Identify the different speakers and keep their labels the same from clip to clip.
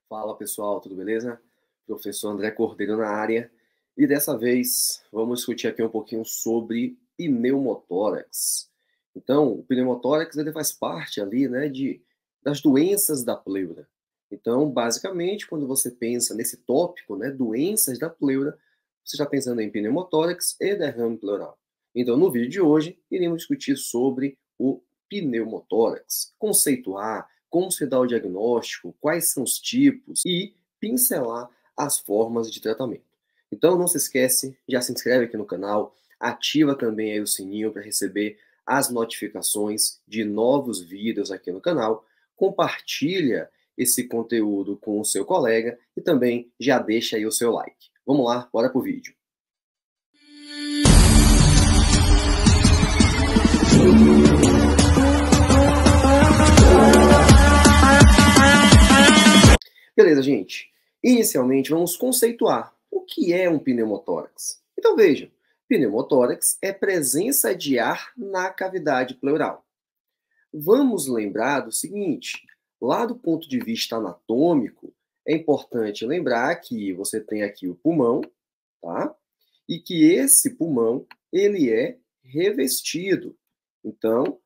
Speaker 1: Fala pessoal, tudo beleza? Professor André Cordeiro na área. E dessa vez vamos discutir aqui um pouquinho sobre pneumotórax. Então, o pneumotórax ele faz parte ali, né, das doenças da pleura. Então, basicamente, quando você pensa nesse tópico, né, doenças da pleura, você está pensando em pneumotórax e derrame pleural. Então, no vídeo de hoje, iremos discutir sobre o pneumotórax, conceituar como se dá o diagnóstico, quais são os tipos e pincelar as formas de tratamento. Então não se esquece, já se inscreve aqui no canal, ativa também aí o sininho para receber as notificações de novos vídeos aqui no canal, compartilha esse conteúdo com o seu colega e também já deixa aí o seu like. Vamos lá, bora pro vídeo. Beleza, gente. Inicialmente, vamos conceituar o que é um pneumotórax. Então, vejam, pneumotórax é presença de ar na cavidade pleural. Vamos lembrar do seguinte, lá do ponto de vista anatômico, é importante lembrar que você tem aqui o pulmão, tá? E que esse pulmão, ele é revestido. Então,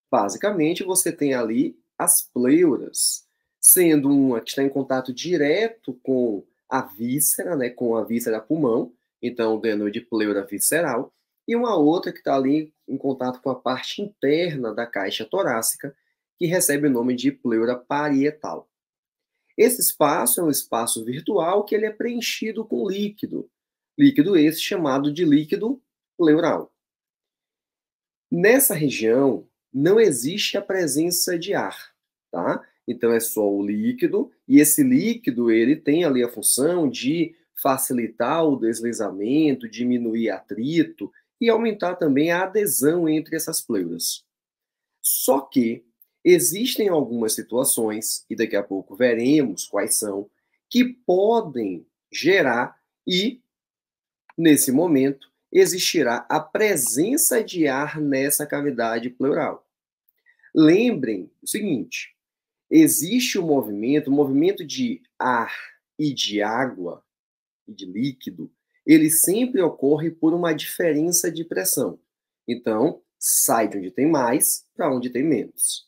Speaker 1: basicamente, você tem ali as pleuras, sendo uma que está em contato direto com a víscera, né, com a víscera pulmão, então ganhou de pleura visceral, e uma outra que está ali em contato com a parte interna da caixa torácica, que recebe o nome de pleura parietal. Esse espaço é um espaço virtual que ele é preenchido com líquido, líquido esse chamado de líquido pleural. Nessa região não existe a presença de ar, tá? Então é só o líquido, e esse líquido ele tem ali a função de facilitar o deslizamento, diminuir atrito e aumentar também a adesão entre essas pleuras. Só que existem algumas situações, e daqui a pouco veremos quais são, que podem gerar e, nesse momento, existirá a presença de ar nessa cavidade pleural. Lembrem o seguinte, existe um movimento de ar e de água, e de líquido, ele sempre ocorre por uma diferença de pressão. Então, sai de onde tem mais para onde tem menos.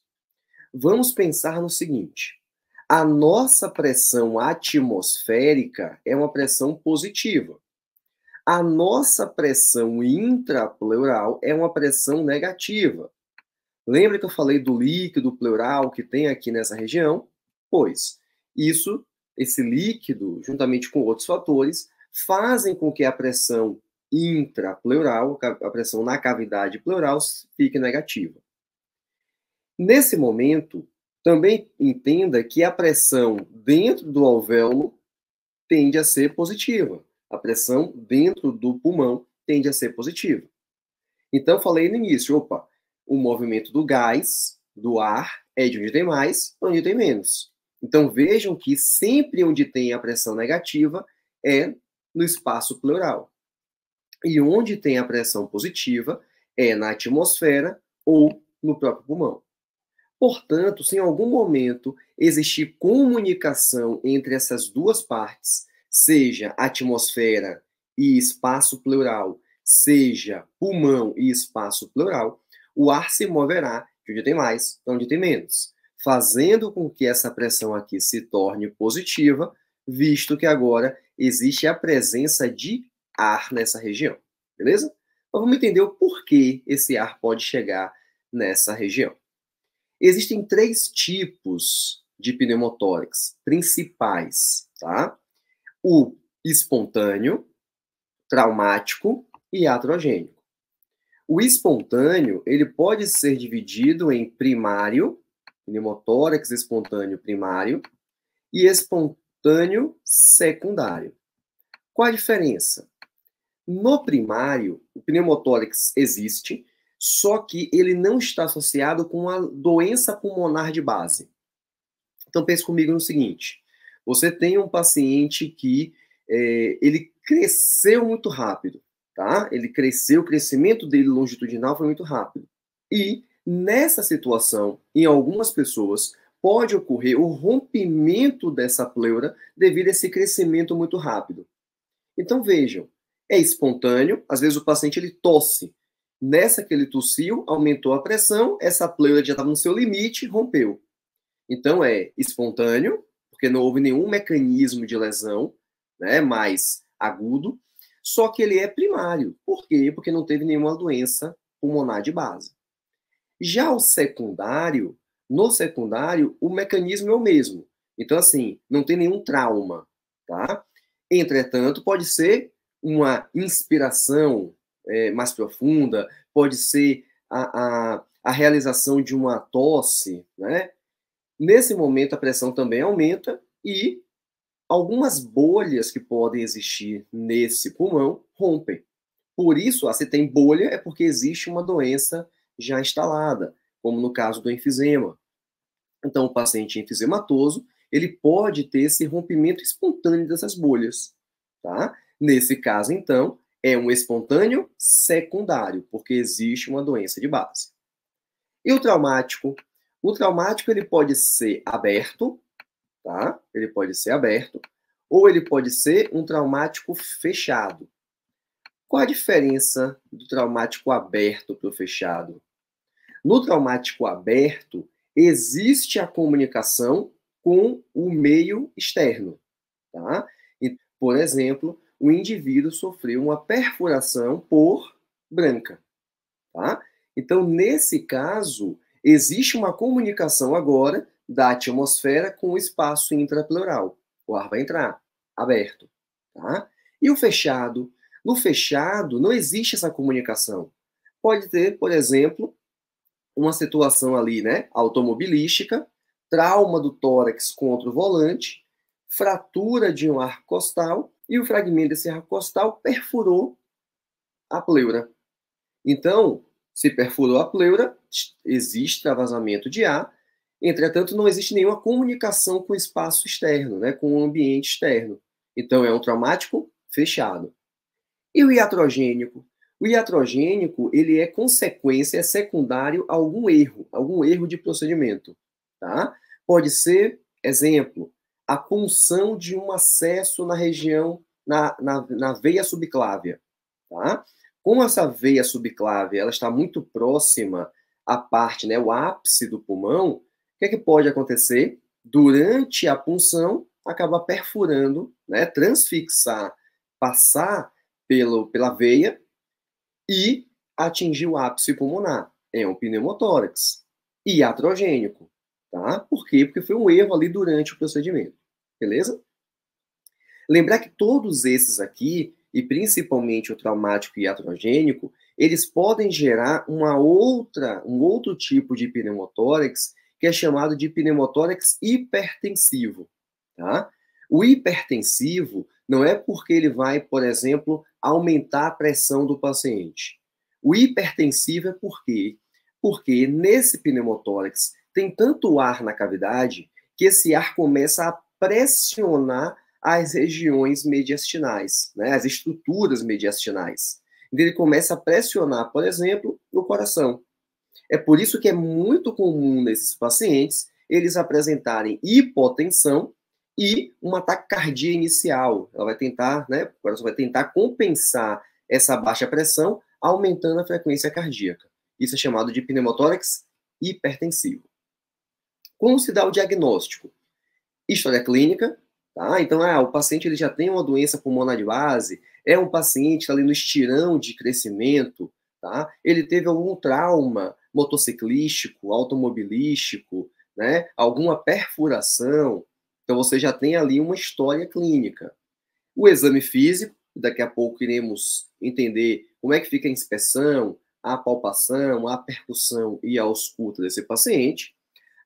Speaker 1: Vamos pensar no seguinte, a nossa pressão atmosférica é uma pressão positiva. A nossa pressão intrapleural é uma pressão negativa. Lembra que eu falei do líquido pleural que tem aqui nessa região? Pois, esse líquido, juntamente com outros fatores, fazem com que a pressão intrapleural, a pressão na cavidade pleural, fique negativa. Nesse momento, também entenda que a pressão dentro do alvéolo tende a ser positiva. A pressão dentro do pulmão tende a ser positiva. Então, falei no início, o movimento do gás, do ar, é de onde tem mais para onde tem menos. Então, vejam que sempre onde tem a pressão negativa é no espaço pleural. E onde tem a pressão positiva é na atmosfera ou no próprio pulmão. Portanto, se em algum momento existir comunicação entre essas duas partes, seja atmosfera e espaço pleural, seja pulmão e espaço pleural, o ar se moverá de onde tem mais para onde tem menos, fazendo com que essa pressão aqui se torne positiva, visto que agora existe a presença de ar nessa região, beleza? Então vamos entender o porquê esse ar pode chegar nessa região. Existem 3 tipos de pneumotórax principais, tá? O espontâneo, traumático e iatrogênico. O espontâneo, ele pode ser dividido em primário, pneumotórax espontâneo primário, e espontâneo secundário. Qual a diferença? No primário, o pneumotórax existe, só que ele não está associado com a doença pulmonar de base. Então pense comigo no seguinte, você tem um paciente que ele cresceu muito rápido, tá? Ele cresceu, o crescimento dele longitudinal foi muito rápido. E nessa situação, em algumas pessoas, pode ocorrer o rompimento dessa pleura devido a esse crescimento muito rápido. Então, vejam, é espontâneo, às vezes o paciente ele tosse. Nessa que ele tossiu, aumentou a pressão, essa pleura já estava no seu limite, rompeu. Então, é espontâneo, porque não houve nenhum mecanismo de lesão, né, mais agudo, só que ele é primário. Por quê? Porque não teve nenhuma doença pulmonar de base. Já o secundário, no secundário, o mecanismo é o mesmo. Então, assim, não tem nenhum trauma, tá? Entretanto, pode ser uma inspiração mais profunda, pode ser a realização de uma tosse, né? Nesse momento, a pressão também aumenta e algumas bolhas que podem existir nesse pulmão rompem. Por isso, se tem bolha, é porque existe uma doença já instalada, como no caso do enfisema. Então, o paciente enfisемatoso, ele pode ter esse rompimento espontâneo dessas bolhas, tá? Nesse caso, então, é um espontâneo secundário, porque existe uma doença de base. E o traumático? O traumático, ele pode ser aberto, tá? Ele pode ser aberto, ou ele pode ser um traumático fechado. Qual a diferença do traumático aberto para o fechado? No traumático aberto, existe a comunicação com o meio externo, tá? E, por exemplo, o indivíduo sofreu uma perfuração por branca, tá? Então, nesse caso, existe uma comunicação agora da atmosfera com o espaço intrapleural. O ar vai entrar, aberto, tá? E o fechado? No fechado, não existe essa comunicação. Pode ter, por exemplo, uma situação ali, né, automobilística, trauma do tórax contra o volante, fratura de um arco costal e o fragmento desse arco costal perfurou a pleura. Então, se perfurou a pleura, existe extravasamento de ar, entretanto, não existe nenhuma comunicação com o espaço externo, né, com o ambiente externo. Então, é um traumático fechado. E o iatrogênico? O iatrogênico, ele é consequência, é secundário a algum erro de procedimento, tá? Pode ser, exemplo, a punção de um acesso na região, na veia subclávia, tá? Como essa veia subclávia, ela está muito próxima à parte, né, o ápice do pulmão, o que é que pode acontecer? Durante a punção, acaba perfurando, né, transfixar, passar pela veia e atingir o ápice pulmonar. É um pneumotórax. Iatrogênico, tá? Por quê? Porque foi um erro ali durante o procedimento. Beleza? Lembrar que todos esses aqui, e principalmente o traumático e iatrogênico, eles podem gerar um outro tipo de pneumotórax, que é chamado de pneumotórax hipertensivo, tá? O hipertensivo não é porque ele vai, por exemplo, aumentar a pressão do paciente. O hipertensivo é por quê? Porque nesse pneumotórax tem tanto ar na cavidade que esse ar começa a pressionar as regiões mediastinais, né, as estruturas mediastinais. Então, ele começa a pressionar, por exemplo, no coração. É por isso que é muito comum nesses pacientes eles apresentarem hipotensão e uma taquicardia inicial. Ela vai tentar, né, o coração vai tentar compensar essa baixa pressão, aumentando a frequência cardíaca. Isso é chamado de pneumotórax hipertensivo. Como se dá o diagnóstico? História clínica, tá? Então, o paciente ele já tem uma doença pulmonar de base, é um paciente que está ali no estirão de crescimento, tá? Ele teve algum trauma motociclístico, automobilístico, né? Alguma perfuração. Então, você já tem ali uma história clínica. O exame físico, daqui a pouco iremos entender como é que fica a inspeção, a palpação, a percussão e a ausculta desse paciente.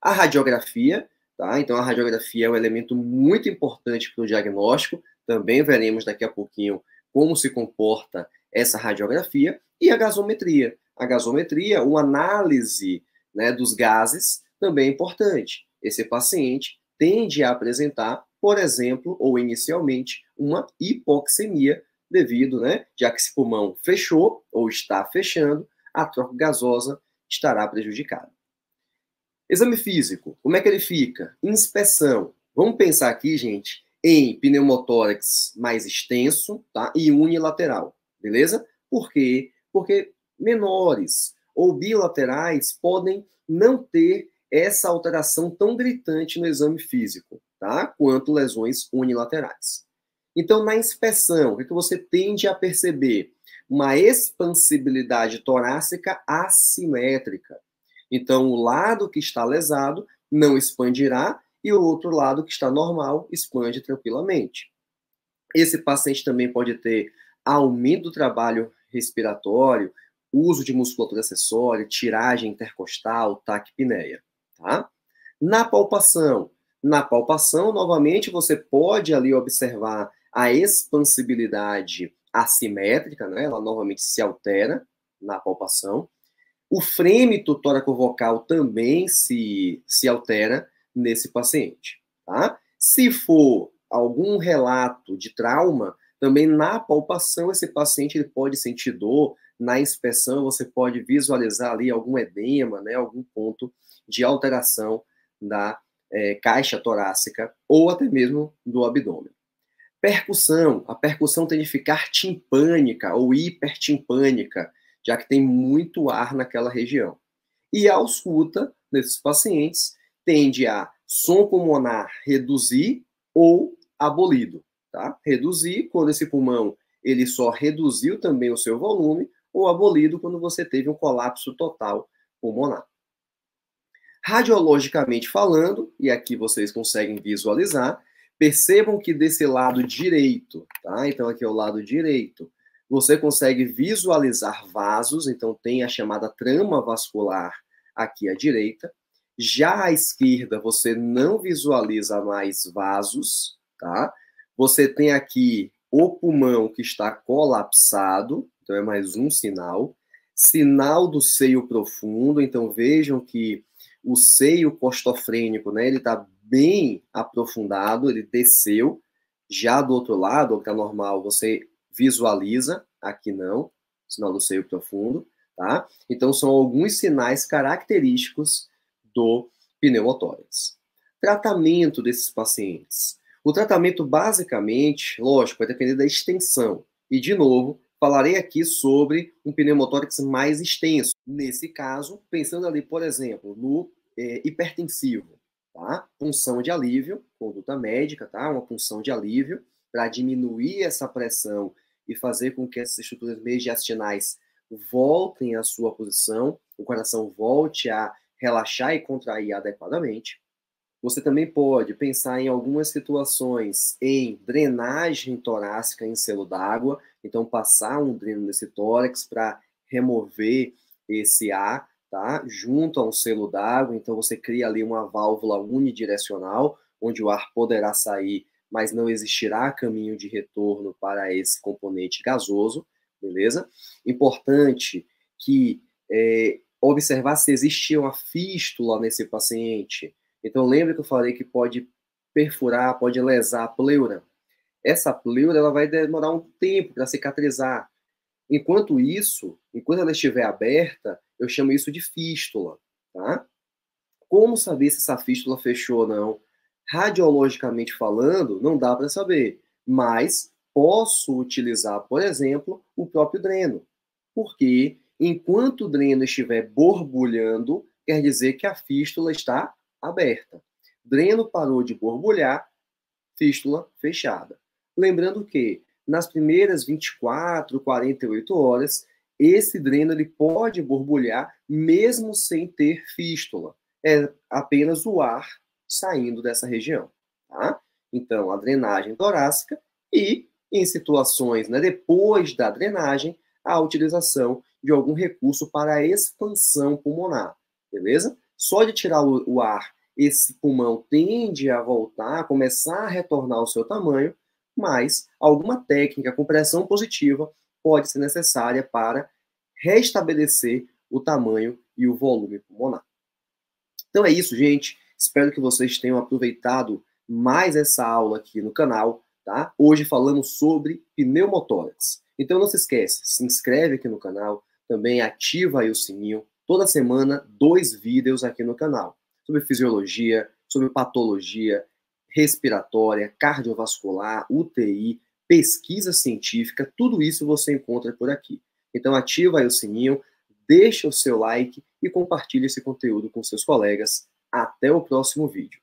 Speaker 1: A radiografia, tá? Então, a radiografia é um elemento muito importante para o diagnóstico. Também veremos daqui a pouquinho como se comporta essa radiografia. E a gasometria. A gasometria, uma análise, né, dos gases, também é importante. Esse paciente tende a apresentar, por exemplo, ou inicialmente, uma hipoxemia devido, né, já que esse pulmão fechou ou está fechando, a troca gasosa estará prejudicada. Exame físico, como é que ele fica? Inspeção. Vamos pensar aqui, gente, em pneumotórax mais extenso, tá? E unilateral, beleza? Por quê? Porque menores ou bilaterais podem não ter essa alteração tão gritante no exame físico, tá? Quanto lesões unilaterais. Então, na inspeção, o que você tende a perceber? Uma expansibilidade torácica assimétrica. Então, o lado que está lesado não expandirá e o outro lado que está normal expande tranquilamente. Esse paciente também pode ter aumento do trabalho respiratório, uso de musculatura acessória, tiragem intercostal, taquipneia, tá? Na palpação, novamente, você pode ali observar a expansibilidade assimétrica, né? Ela novamente se altera na palpação. O frêmito tóraco-vocal também se altera nesse paciente, tá? Se for algum relato de trauma, também na palpação esse paciente ele pode sentir dor, na inspeção você pode visualizar ali algum edema, né, algum ponto de alteração da caixa torácica ou até mesmo do abdômen. Percussão, a percussão tem de ficar timpânica ou hipertimpânica, já que tem muito ar naquela região. E a ausculta, nesses pacientes, tende a som pulmonar reduzir ou abolido. Tá? Reduzir, quando esse pulmão ele só reduziu também o seu volume, ou abolido, quando você teve um colapso total pulmonar. Radiologicamente falando, e aqui vocês conseguem visualizar, percebam que desse lado direito, tá? Então aqui é o lado direito, você consegue visualizar vasos, então tem a chamada trama vascular aqui à direita. Já à esquerda você não visualiza mais vasos, tá? Você tem aqui o pulmão que está colapsado, então é mais um sinal. Sinal do seio profundo, então vejam que o seio costofrênico, né, ele está bem aprofundado, ele desceu. Já do outro lado, o que está normal, você visualiza, aqui não, sinal do seio profundo, tá? Então, são alguns sinais característicos do pneumotórax. Tratamento desses pacientes. O tratamento, basicamente, lógico, vai depender da extensão. E, de novo, falarei aqui sobre um pneumotórax mais extenso. Nesse caso, pensando ali, por exemplo, no hipertensivo, tá? Punção de alívio, conduta médica, tá? Uma punção de alívio para diminuir essa pressão e fazer com que essas estruturas mediastinais voltem à sua posição, o coração volte a relaxar e contrair adequadamente. Você também pode pensar em algumas situações em drenagem torácica em selo d'água, então passar um dreno nesse tórax para remover esse ar, tá? Junto a um selo d'água, então você cria ali uma válvula unidirecional, onde o ar poderá sair, mas não existirá caminho de retorno para esse componente gasoso, beleza? Importante que observar se existe uma fístula nesse paciente. Então, lembra que eu falei que pode perfurar, pode lesar a pleura? Essa pleura ela vai demorar um tempo para cicatrizar. Enquanto isso, enquanto ela estiver aberta, eu chamo isso de fístula. Tá? Como saber se essa fístula fechou ou não? Radiologicamente falando, não dá para saber. Mas posso utilizar, por exemplo, o próprio dreno. Porque enquanto o dreno estiver borbulhando, quer dizer que a fístula está aberta. Dreno parou de borbulhar, fístula fechada. Lembrando que nas primeiras 24, 48 horas, esse dreno ele pode borbulhar mesmo sem ter fístula. É apenas o ar saindo dessa região. Tá? Então, a drenagem torácica e, em situações, né, depois da drenagem, a utilização de algum recurso para a expansão pulmonar. Beleza? Só de tirar o ar, esse pulmão tende a voltar, a começar a retornar ao seu tamanho, mas alguma técnica com pressão positiva pode ser necessária para restabelecer o tamanho e o volume pulmonar. Então é isso, gente. Espero que vocês tenham aproveitado mais essa aula aqui no canal, tá? Hoje falamos sobre pneumotórax. Então não se esquece, se inscreve aqui no canal, também ativa aí o sininho. Toda semana, 2 vídeos aqui no canal. Se sobre fisiologia, sobre patologia respiratória, cardiovascular, UTI, pesquisa científica, tudo isso você encontra por aqui. Então ativa aí o sininho, deixa o seu like e compartilhe esse conteúdo com seus colegas. Até o próximo vídeo.